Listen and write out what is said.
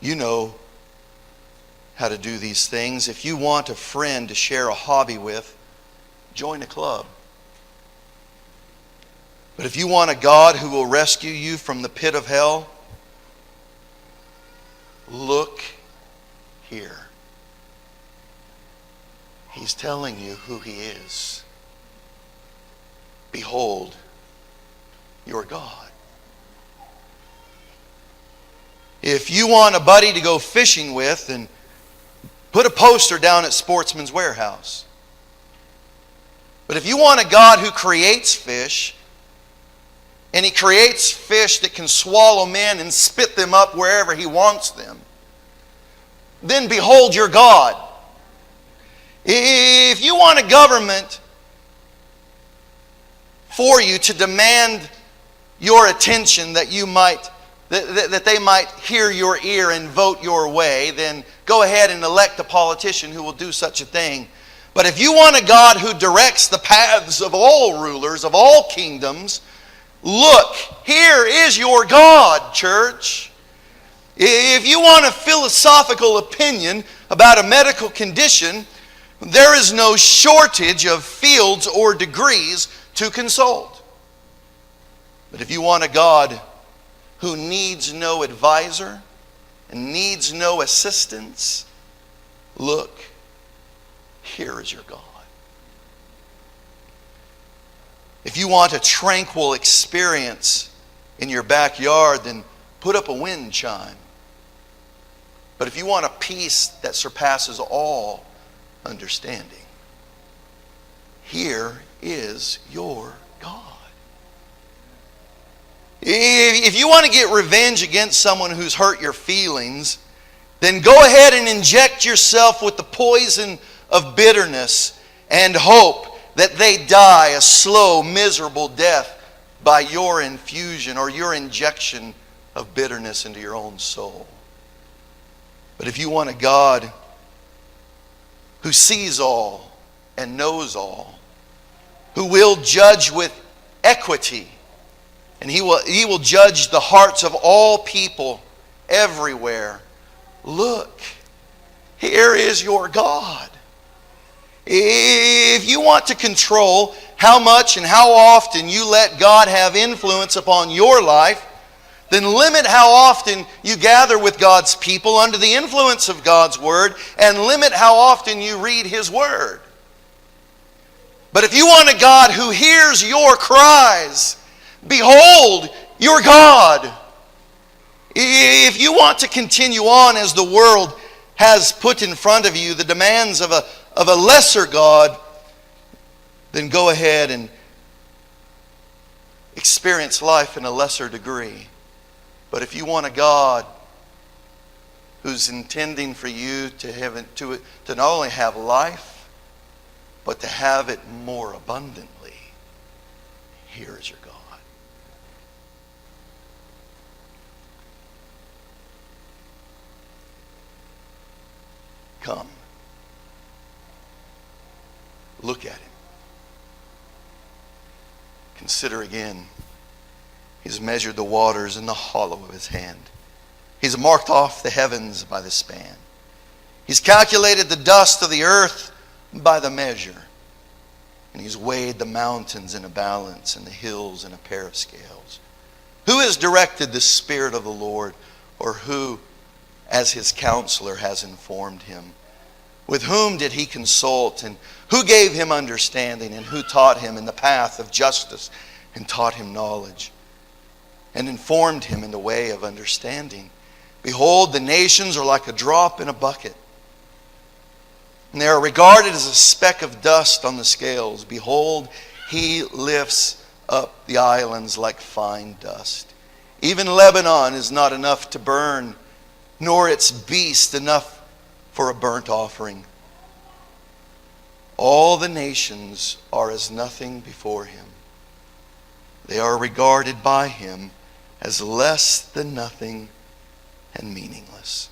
You know how to do these things. If you want a friend to share a hobby with, join a club. But if you want a God who will rescue you from the pit of hell, look here. He's telling you who He is. Behold, your God. If you want a buddy to go fishing with, then put a poster down at Sportsman's Warehouse. But if you want a God who creates fish, and He creates fish that can swallow men and spit them up wherever He wants them, then behold your God. If you want a government for you to demand your attention that they might hear your ear and vote your way, then go ahead and elect a politician who will do such a thing. But if you want a God who directs the paths of all rulers, of all kingdoms, look, here is your God, church. If you want a philosophical opinion about a medical condition, there is no shortage of fields or degrees to consult. But if you want a God who needs no advisor and needs no assistance, look, here is your God. If you want a tranquil experience in your backyard, then put up a wind chime. But if you want a peace that surpasses all understanding, here is your God. If you want to get revenge against someone who's hurt your feelings, then go ahead and inject yourself with the poison of bitterness and hope that they die a slow, miserable death by your infusion or your injection of bitterness into your own soul. But if you want a God who sees all and knows all, who will judge with equity, and He will judge the hearts of all people everywhere, look, here is your God. If you want to control how much and how often you let God have influence upon your life, then limit how often you gather with God's people under the influence of God's Word, and limit how often you read His Word. But if you want a God who hears your cries, behold your God. If you want to continue on as the world has put in front of you the demands of a lesser God, then go ahead and experience life in a lesser degree. But if you want a God who's intending for you to not only have life, but to have it more abundantly, here is your God. Come. Look at Him. Consider again. He's measured the waters in the hollow of His hand. He's marked off the heavens by the span. He's calculated the dust of the earth by the measure. And He's weighed the mountains in a balance and the hills in a pair of scales. Who has directed the Spirit of the Lord, or who, as His counselor, has informed Him? With whom did He consult, and who gave Him understanding, and who taught Him in the path of justice, and taught Him knowledge, and informed Him in the way of understanding? Behold, the nations are like a drop in a bucket, and they are regarded as a speck of dust on the scales. Behold, He lifts up the islands like fine dust. Even Lebanon is not enough to burn, nor its beast enough for a burnt offering. All the nations are as nothing before Him. They are regarded by Him as less than nothing and meaningless.